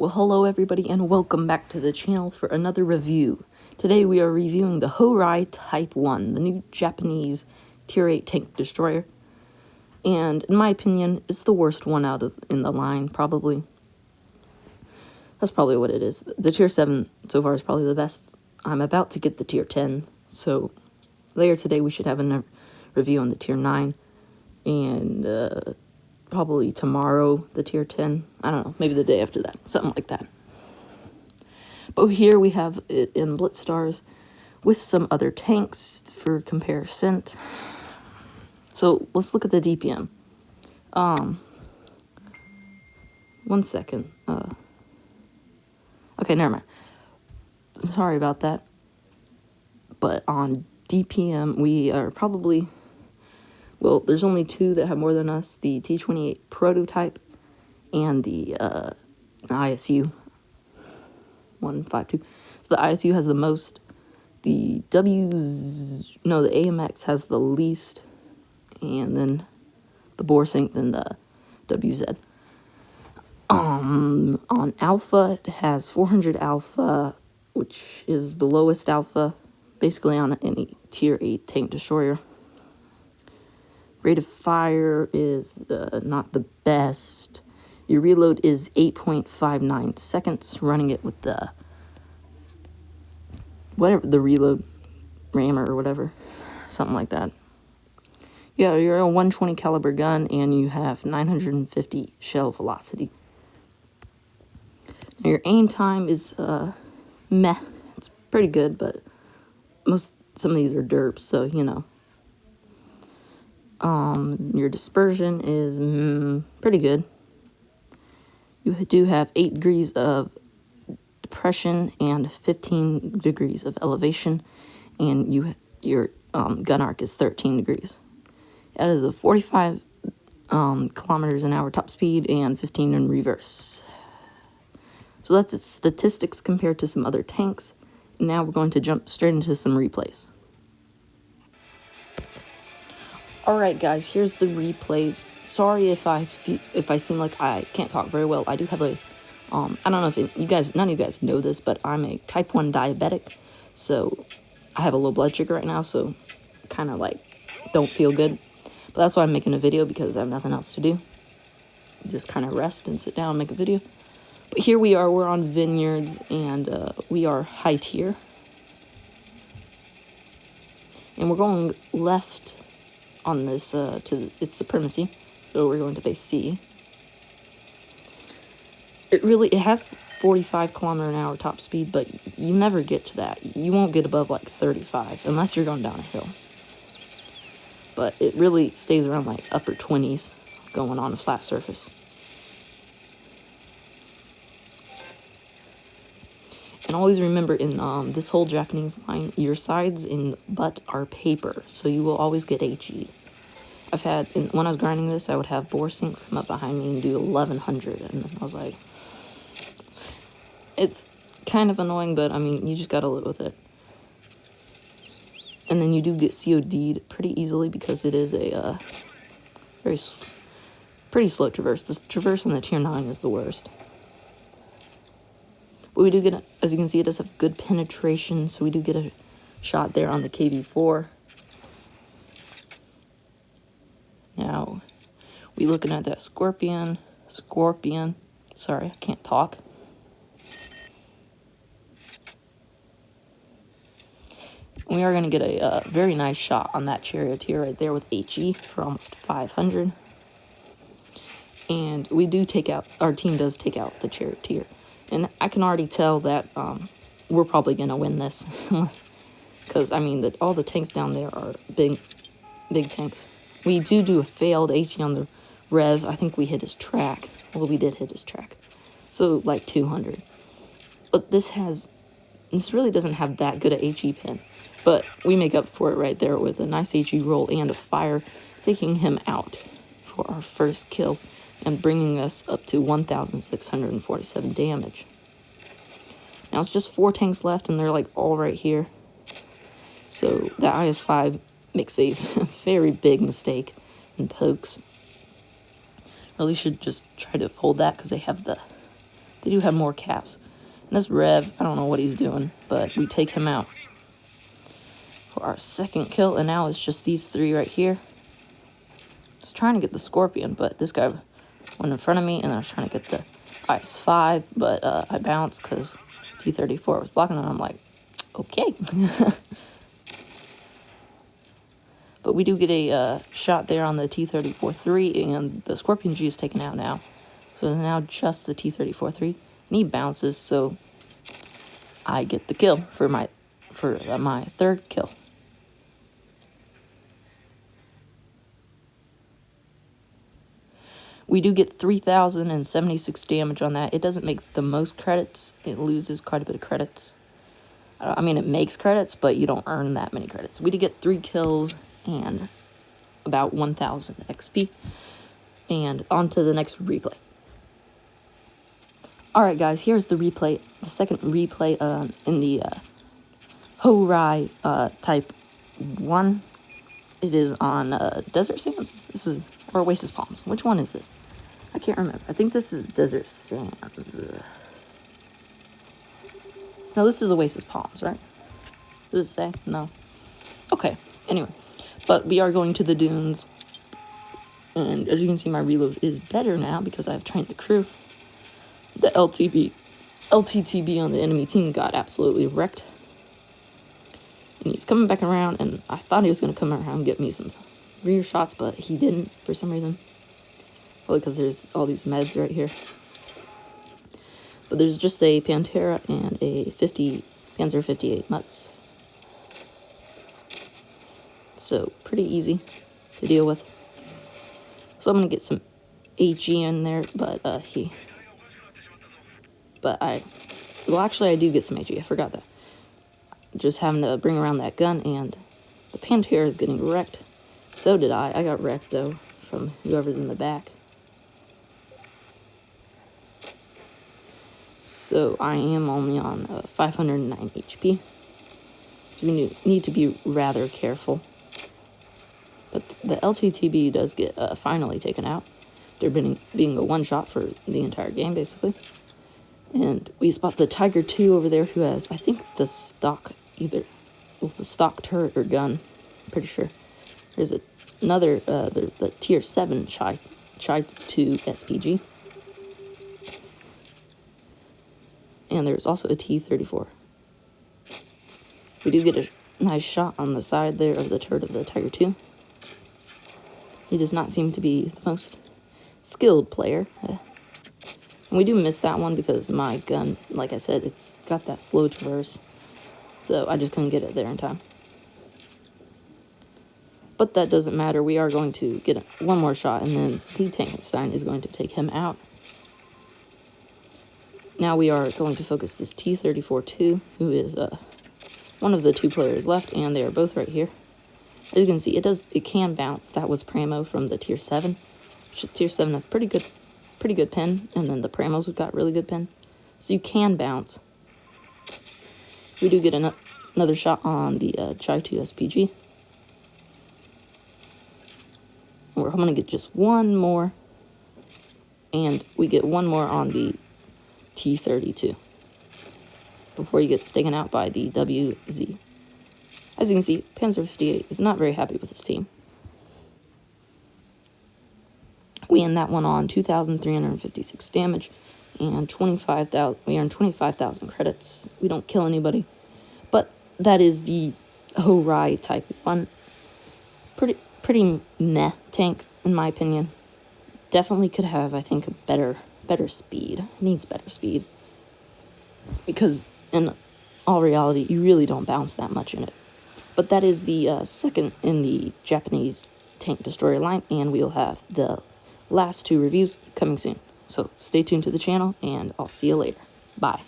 Well, hello everybody and welcome back to the channel for another review. Today we are reviewing the Horai Type 1, the new Japanese Tier 8 tank destroyer. And in my opinion, it's the worst one in the line, probably. That's probably what it is. The Tier 7 so far is probably the best. I'm about to get the Tier 10, so later today we should have a review on the Tier 9. And probably tomorrow, the Tier 10. I don't know, maybe the day after that, something like that. But here we have it in Blitz stars with some other tanks for comparison. So let's look at the DPM. 1 second. Okay, never mind. Sorry about that. But on DPM, we are probably... Well, there's only two that have more than us. The T28 prototype and the ISU 152. So the ISU has the most. The AMX has the least. And then the Borsink, then the WZ. On Alpha, it has 400 Alpha, which is the lowest Alpha, basically on any Tier 8 tank destroyer. Rate of fire is not the best. Your reload is 8.59 seconds, running it with the reload rammer or whatever, something like that. Yeah, you're a 120 caliber gun and you have 950 shell velocity. Now your aim time is meh. It's pretty good, but some of these are derps, so you know. Your dispersion is pretty good. You do have 8 degrees of depression and 15 degrees of elevation, and your gun arc is 13 degrees. That is a 45 kilometers an hour top speed and 15 in reverse. So that's its statistics compared to some other tanks. Now we're going to jump straight into some replays. Alright guys, here's the replays. Sorry if I seem like I can't talk very well. I do have a, I don't know if none of you guys know this, but I'm a type 1 diabetic. So I have a low blood sugar right now, so kind of like don't feel good. But that's why I'm making a video, because I have nothing else to do. Just kind of rest and sit down and make a video. But here we are, we're on Vineyards, and we are high tier. And we're going left on this to its supremacy, so we're going to base C. It has 45 kilometer an hour top speed, but you never get to that. You won't get above like 35 unless you're going down a hill. But it really stays around like upper 20s going on a flat surface. And always remember, in this whole Japanese line, your sides and butt are paper, so you will always get HE. I've had, when I was grinding this, I would have Borsinks come up behind me and do 1100, and I was like, it's kind of annoying, but I mean, you just gotta live with it. And then you do get COD'd pretty easily because it is a pretty slow traverse. This traverse on the Tier 9 is the worst. But we do get, as you can see, it does have good penetration, so we do get a shot there on the KV4. Now, we looking at that Scorpion, sorry, I can't talk. We are going to get a very nice shot on that Charioteer right there with HE for almost 500. And we do take out, our team does take out the Charioteer. And I can already tell that we're probably going to win this. Because, I mean, all the tanks down there are big tanks. We do a failed HE on the Rev. I think we hit his track. Well, we did hit his track. So, like 200. But this really doesn't have that good a HE pin. But we make up for it right there with a nice HE roll and a fire, taking him out for our first kill and bringing us up to 1,647 damage. Now it's just 4 tanks left, and they're like all right here. So the IS-5 makes a very big mistake and pokes. Really should just try to hold that because they have the They do have more caps. And this Rev, I don't know what he's doing, but we take him out for our second kill, and now it's just these three right here. I was trying to get the Scorpion, but this guy went in front of me, and I was trying to get the IS-5, but I bounced because T-34 was blocking, and I'm like, okay. But we do get a shot there on the T-34-3, and the Scorpion G is taken out now. So now just the T-34-3, and he bounces, so I get the kill for my third kill. We do get 3,076 damage on that. It doesn't make the most credits. It loses quite a bit of credits. I mean, it makes credits, but you don't earn that many credits. We did get 3 kills and about 1,000 XP. And on to the next replay. Alright guys, here's the replay. The second replay in the Horai Type 1. It is on Desert Sands. This is, or Oasis Palms. Which one is this? I can't remember. I think this is Desert Sands. No, this is Oasis Palms, right? Does it say? No. Okay, anyway. But we are going to the dunes. And as you can see, my reload is better now because I've trained the crew. The LTTB on the enemy team got absolutely wrecked. And he's coming back around, and I thought he was going to come around and get me some rear shots, but he didn't for some reason. Probably because there's all these meds right here. But there's just a Pantera and a Panzer 58 nuts. So, pretty easy to deal with. So I'm going to get some HE in there, but well, actually I do get some HE, I forgot that. Just having to bring around that gun, and the Pantera is getting wrecked. So did I. I got wrecked, though, from whoever's in the back. So I am only on 509 HP. So we need to be rather careful. But the LTTB does get finally taken out. They're being a one-shot for the entire game, basically. And we spot the Tiger 2 over there, who has, I think, the stock, either with the stock turret or gun. I'm pretty sure. There's another, the Tier 7 Chai 2 SPG. And there's also a T-34. We do get a nice shot on the side there of the turret of the Tiger 2. He does not seem to be the most skilled player. And we do miss that one because my gun, like I said, it's got that slow traverse. So I just couldn't get it there in time. But that doesn't matter. We are going to get one more shot, and then the Tankenstein is going to take him out. Now we are going to focus this T-34-2, who is one of the 2 players left, and they are both right here. As you can see, it can bounce. That was Pramo from the Tier 7. Tier 7 has pretty good pin, and then the Pramos have got really good pin. So you can bounce. We do get another shot on the Chai 2 SPG. We're going to get just one more, and we get one more on the T-32 before he gets taken out by the WZ. As you can see, Panzer 58 is not very happy with his team. We end that one on 2,356 damage and 25,000. We earn 25,000 credits. We don't kill anybody, but that is the Horai Type 1. Pretty meh tank, in my opinion. Definitely could have, I think, a better speed. Needs better speed. Because in all reality, you really don't bounce that much in it. But that is the second in the Japanese tank destroyer line, and we'll have the last 2 reviews coming soon. So stay tuned to the channel, and I'll see you later. Bye.